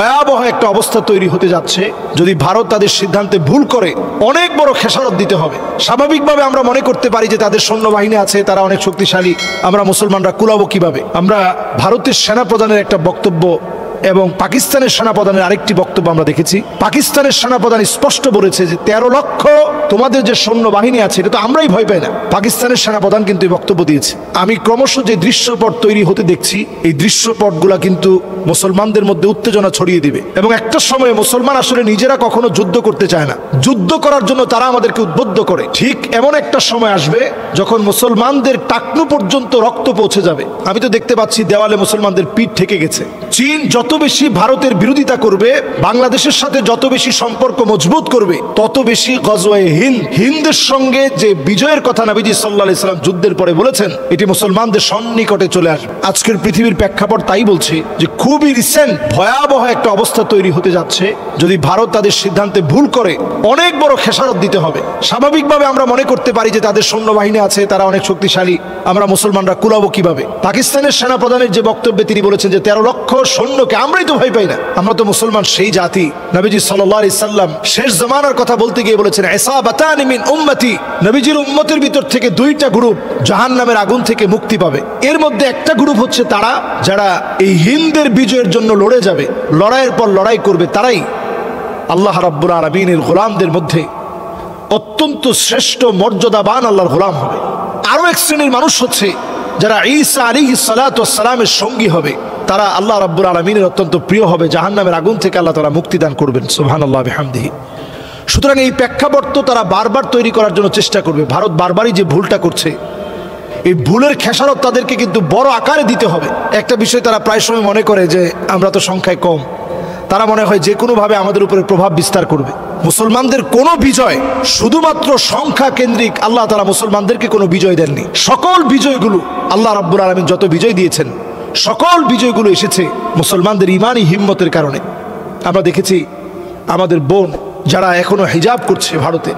ভয়াবহ একটা অবস্থা তৈরি হতে যাচ্ছে যদি ভারত তাদের সিদ্ধান্তে ভুল করে। অনেক বড় খেসারত দিতে হবে। স্বাভাবিকভাবে আমরা মনে করতে পারি যে তাদের সৈন্যবাহিনী আছে, তারা অনেক শক্তিশালী, আমরা মুসলমানরা কুলাবো কিভাবে। আমরা ভারতের সেনাপ্রধানের একটা বক্তব্য এবং পাকিস্তানের সেনাপ্রধানের আরেকটি বক্তব্য আমরা দেখেছি। পাকিস্তানের সেনাপ্রধান স্পষ্ট বলেছে যে 13 লক্ষ তোমাদের যে সৈন্যবাহিনী আছে এটা তো আমরাই ভয় পাই না। পাকিস্তানের সেনাপ্রধান কিন্তু এই বক্তব্য দিয়েছে। আমি ক্রমশ যে দৃশ্যপট তৈরি হতে দেখছি, এই দৃশ্যপটগুলা কিন্তু মুসলমানদের মধ্যে উত্তেজনা ছড়িয়ে দিবে এবং একটা সময়ে মুসলমান আসলে নিজেরা কখনো যুদ্ধ করতে চায় না, যুদ্ধ করার জন্য তারা আমাদেরকে উদ্বুদ্ধ করে। ঠিক এমন একটা সময় আসবে যখন মুসলমানদের টাকনু পর্যন্ত রক্ত পৌঁছে যাবে। আমি তো দেখতে পাচ্ছি দেওয়ালে মুসলমানদের পিঠ ঠেকে গেছে। চীন যত বেশি ভারতের বিরোধিতা করবে, বাংলাদেশের সাথে যত বেশি সম্পর্ক মজবুত করবে, তত বেশি গজওয়ে হিন্দের সঙ্গে যে বিজয়ের কথা নবীজি সাল্লাল্লাহু আলাইহি সাল্লাম যুদ্ধের পরে বলেছেন, এটি মুসলমানদের সন্নিকটে চলে আসবে। আজকের পৃথিবীর প্রেক্ষাপট তাই বলছে যে খুবই রিসেন্ট ভয়াবহ একটা অবস্থা তৈরি হতে যাচ্ছে যদি ভারত তাদের সিদ্ধান্তে ভুল করে। অনেক বড় খেসারত দিতে হবে। স্বাভাবিকভাবে আমরা মনে করতে পারি যে তাদের সৈন্যবাহিনী আছে, তারা অনেক শক্তিশালী, আমরা মুসলমানরা কুলাবো কিভাবে। পাকিস্তানের সেনাপ্রধানের যে বক্তব্যে তিনি বলেছেন যে 13 লক্ষ সৈন্যকে আমরাই তো ভয় পাই না, আমরা তো মুসলমান সেই জাতি। নবীজি সাল্লাল্লাহু আলাইহি সাল্লাম শেষ জামানার কথা বলতে গিয়ে বলেছেন ইসাবাতানি মিন উম্মতি, নবীজির উম্মতের ভিতর থেকে দুইটা গ্রুপ জাহান্নামের আগুন থেকে মুক্তি পাবে। এর মধ্যে একটা গ্রুপ হচ্ছে তারা যারা এই হিন্দের বিজয়ের জন্য লড়ে যাবে, লড়াইয়ের পর লড়াই করবে, তারাই আল্লাহ রাব্বুল আলামিনের গোলামদের মধ্যে অত্যন্ত শ্রেষ্ঠ মর্যাদাবান আল্লাহর গোলাম হবে। আরো এক শ্রেণীর মানুষ হচ্ছে যারা ঈসা আলাইহিস সালাতু ওয়াস সালামের সঙ্গী হবে, তারা আল্লাহ রাব্বুল আলামিনের অত্যন্ত প্রিয় হবে, জাহান্নামের আগুন থেকে আল্লাহ তাআলা মুক্তি দান করবেন। সুবহানাল্লাহ বিহামদিহি। সুতরাং এই প্রেক্ষাপট তো তারা বারবার তৈরি করার জন্য চেষ্টা করবে। ভারত বারবারই যে ভুলটা করছে, এই ভুলের খেসারত তাদেরকে কিন্তু বড় আকারে দিতে হবে। একটা বিষয় তারা প্রায় সময় মনে করে যে আমরা তো সংখ্যায় কম, তারা মনে হয় যে কোনোভাবে আমাদের উপরে প্রভাব বিস্তার করবে। মুসলমানদের কোনো বিজয় শুধুমাত্র সংখ্যা কেন্দ্রিক আল্লাহ তাআলা মুসলমানদেরকে কোনো বিজয় দেননি। সকল বিজয়গুলো আল্লাহ রাব্বুল আলামিন যত বিজয় দিয়েছেন, সকল বিজয়গুলো এসেছে মুসলমানদের ইমানি হিম্মতের কারণে। আমরা দেখেছি আমাদের বোন যারা এখনো হিজাব করছে, ভারতে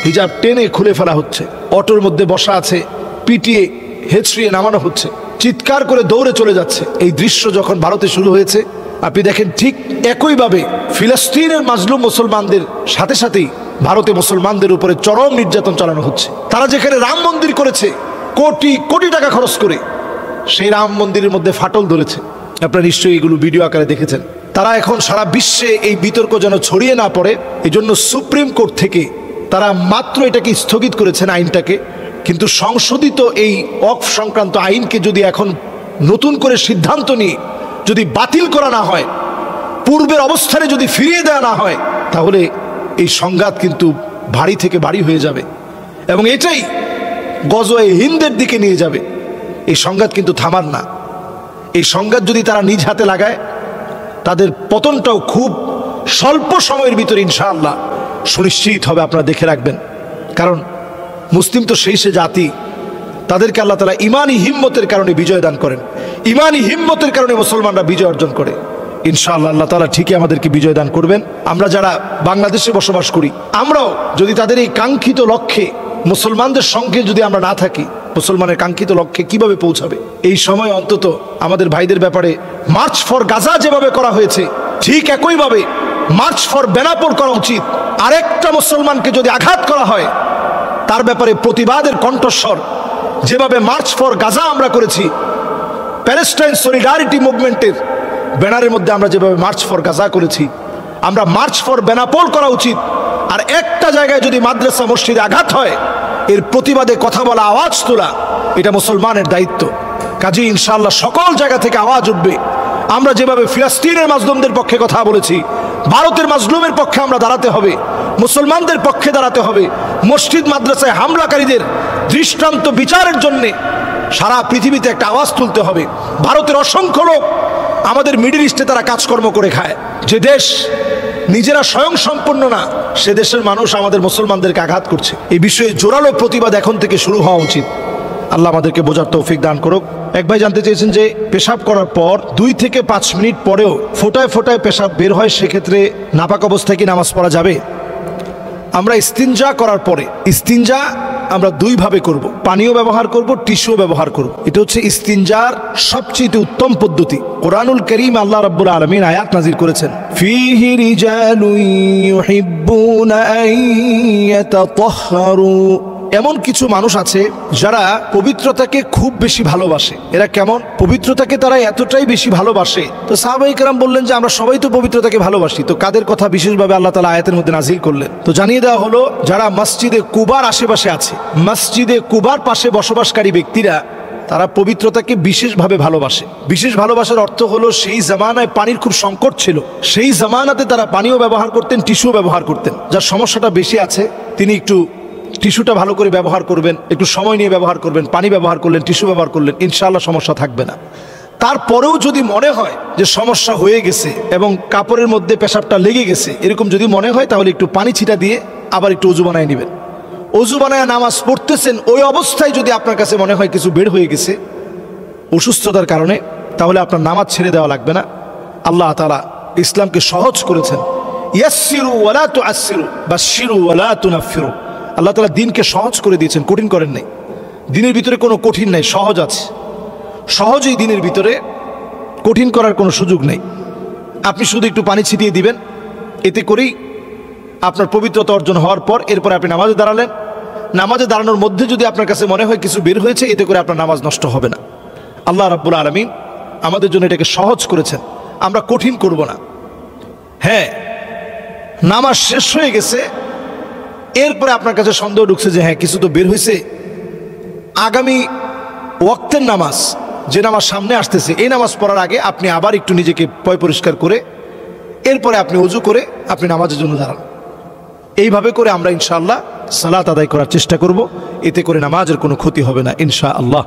হিজাব টেনে খুলে ফেলা হচ্ছে, অটোর মধ্যে বসা আছে, পিটিয়ে হেঁচড়িয়ে নামানো হচ্ছে, চিৎকার করে দৌড়ে চলে যাচ্ছে। এই দৃশ্য যখন ভারতে শুরু হয়েছে, আপনি দেখেন ঠিক একইভাবে ফিলিস্তিনের মাজলুম মুসলমানদের সাথে সাথেই ভারতে মুসলমানদের উপরে চরম নির্যাতন চালানো হচ্ছে। তারা যেখানে রাম মন্দির করেছে কোটি কোটি টাকা খরচ করে, সেই রাম মন্দিরের মধ্যে ফাটল ধরেছে। আপনারা নিশ্চয়ই এগুলো ভিডিও আকারে দেখেছেন। তারা এখন সারা বিশ্বে এই বিতর্ক যেন ছড়িয়ে না পড়ে, এই জন্য সুপ্রিম কোর্ট থেকে তারা মাত্র এটাকে স্থগিত করেছেন, আইনটাকে। কিন্তু সংশোধিত এই ওয়াকফ সংক্রান্ত আইনকে যদি এখন নতুন করে সিদ্ধান্ত নিয়ে যদি বাতিল করা না হয়, পূর্বের অবস্থানে যদি ফিরিয়ে দেওয়া না হয়, তাহলে এই সংঘাত কিন্তু ভারী থেকে ভারী হয়ে যাবে এবং এটাই গজওয়ে হিন্দের দিকে নিয়ে যাবে। এই সংঘাত কিন্তু থামার না। এই সংঘাত যদি তারা নিজ হাতে লাগায়, তাদের পতনটাও খুব স্বল্প সময়ের ভিতরে ইনশাআল্লাহ সুনিশ্চিত হবে। আপনারা দেখে রাখবেন, কারণ মুসলিম তো সেই সে জাতি, তাদেরকে আল্লাহ তাআলা ইমানি হিম্মতের কারণে বিজয় দান করেন। ইমানি হিম্মতের কারণে মুসলমানরা বিজয় অর্জন করে। ইনশাআল্লাহ আল্লাহ তাআলা ঠিকই আমাদেরকে বিজয় দান করবেন। আমরা যারা বাংলাদেশে বসবাস করি, আমরাও যদি তাদের এই কাঙ্ক্ষিত লক্ষ্যে, মুসলমানদের সঙ্গে যদি আমরা না থাকি, মুসলমানের কাঙ্ক্ষিত লক্ষ্যে কিভাবে পৌঁছাবে? এই সময় অন্তত আমাদের ভাইদের ব্যাপারে মার্চ ফর গাজা যেভাবে করা হয়েছে, ঠিক একইভাবে মার্চ ফর বেনাপোল করা উচিত। আরেকটা মুসলমানকে যদি আঘাত করা হয়, তার ব্যাপারে প্রতিবাদের কণ্ঠস্বর যেভাবে মার্চ ফর গাজা আমরা করেছি, প্যালেস্টাইন সলিডারিটি মুভমেন্টের ব্যানারের মধ্যে আমরা যেভাবে মার্চ ফর গাজা করেছি, আমরা মার্চ ফর বেনাপোল করা উচিত। আর একটা জায়গায় যদি মাদ্রাসা মসজিদে আঘাত হয়, এর প্রতিবাদে কথা বলা, আওয়াজ তোলা, এটা মুসলমানের দায়িত্ব। কাজেই ইনশাআল্লাহ সকল জায়গা থেকে আওয়াজ উঠবে। আমরা যেভাবে ফিলিস্তিনের মাজলুমদের পক্ষে কথা বলেছি, ভারতের মাজলুমের পক্ষে আমরা দাঁড়াতে হবে, মুসলমানদের পক্ষে দাঁড়াতে হবে। মসজিদ মাদ্রাসায় হামলাকারীদের দৃষ্টান্ত বিচারের জন্যে সারা পৃথিবীতে একটা আওয়াজ তুলতে হবে। ভারতের অসংখ্য লোক আমাদের মিডল ইস্টে তারা কাজকর্ম করে খায়। যে দেশ নিজেরা স্বয়ং সম্পন্ন না, সে দেশের মানুষ আমাদের মুসলমানদেরকে আঘাত করছে। এই বিষয়ে জোরালো প্রতিবাদ এখন থেকে শুরু হওয়া উচিত। আল্লাহ আমাদেরকে বোঝার তৌফিক দান করুক। এক ভাই জানতে চেয়েছেন যে পেশাব করার পর 2 থেকে 5 মিনিট পরেও ফোঁটায় ফোঁটায় পেশাব বের হয়, সেক্ষেত্রে নাপাক অবস্থায় কি নামাজ পড়া যাবে? আমরা ইস্তিনজা করার পরে, ইস্তিনজা আমরা দুইভাবে করব, পানিও ব্যবহার করব, টিস্যুও ব্যবহার করব। এটা হচ্ছে ইস্তিনজার সবচেয়ে উত্তম পদ্ধতি। কোরআনুল কারীম আল্লাহ রাব্বুল আলামিন আয়াত নাযিল করেছেন, ফীহি রিজালুন ইউহিব্বুনা আন ইয়াতাতাহহারু। এমন কিছু মানুষ আছে যারা পবিত্রতাকে খুব বেশি ভালোবাসে। এরা কেমন? পবিত্রতাকে তারা এতটাই বেশি ভালোবাসে। তো সাহাবায়ে কেরাম বললেন যে আমরা সবাই তো পবিত্রতাকে ভালোবাসি, তো কাদের কথা বিশেষভাবে আল্লাহ তাআলা আয়াতের মধ্যে নাজিল করলেন? তো জানিয়ে দেওয়া হলো, যারা মসজিদে কুবার আশেপাশে আছে, মসজিদে কুবার পাশে বসবাসকারী ব্যক্তিরা, তারা পবিত্রতাকে বিশেষভাবে ভালোবাসে। বিশেষ ভালোবাসার অর্থ হলো সেই জামানায় পানির খুব সংকট ছিল, সেই জামানাতে তারা পানিও ব্যবহার করতেন, টিস্যুও ব্যবহার করতেন। যার সমস্যাটা বেশি আছে তিনি একটু টিস্যুটা ভালো করে ব্যবহার করবেন, একটু সময় নিয়ে ব্যবহার করবেন। পানি ব্যবহার করলেন, টিস্যু ব্যবহার করলেন, ইনশাআল্লাহ সমস্যা থাকবে না। তারপরেও যদি মনে হয় যে সমস্যা হয়ে গেছে এবং কাপড়ের মধ্যে পেশাবটা লেগে গেছে, এরকম যদি মনে হয়, তাহলে একটু পানি ছিটা দিয়ে আবার একটু অজু বানায় নেবেন। অজু বানায় নামাজ পড়তেছেন, ওই অবস্থায় যদি আপনার কাছে মনে হয় কিছু বের হয়ে গেছে অসুস্থতার কারণে, তাহলে আপনার নামাজ ছেড়ে দেওয়া লাগবে না। আল্লাহ তাআলা ইসলামকে সহজ করেছেন। ইয়াসসিরু ওয়ালা তুআসসিরু বাশশিরু ওয়ালা তুনাফফিরু। আল্লাহ তাআলা দিনকে সহজ করে দিয়েছেন, কঠিন করেন নাই। দিনের ভিতরে কোনো কঠিন নাই, সহজ আছে। সহজেই দিনের ভিতরে কঠিন করার কোনো সুযোগ নেই। আপনি শুধু একটু পানি ছিটিয়ে দিবেন, এতে করেই আপনার পবিত্রতা অর্জন হওয়ার পর এরপরে আপনি নামাজে দাঁড়ালেন। নামাজে দাঁড়ানোর মধ্যে যদি আপনার কাছে মনে হয় কিছু বের হয়েছে, এতে করে আপনার নামাজ নষ্ট হবে না। আল্লাহ রাব্বুল আলামিন আমাদের জন্য এটাকে সহজ করেছেন, আমরা কঠিন করব না। হ্যাঁ, নামাজ শেষ হয়ে গেছে, এরপরে আপনার কাছে সন্দেহ ঢুকছে যে হ্যাঁ কিছু তো বের হয়েছে, আগামী ওয়াক্তের নামাজ, যে নামাজ সামনে আসতেছে, এই নামাজ পড়ার আগে আপনি আবার একটু নিজেকে পয় পরিষ্কার করে এরপরে আপনি ওযু করে আপনি নামাজের জন্য দাঁড়ান। এইভাবে করে আমরা ইনশাআল্লাহ সালাত আদায় করার চেষ্টা করব, এতে করে নামাজের কোনো ক্ষতি হবে না ইনশাআল্লাহ।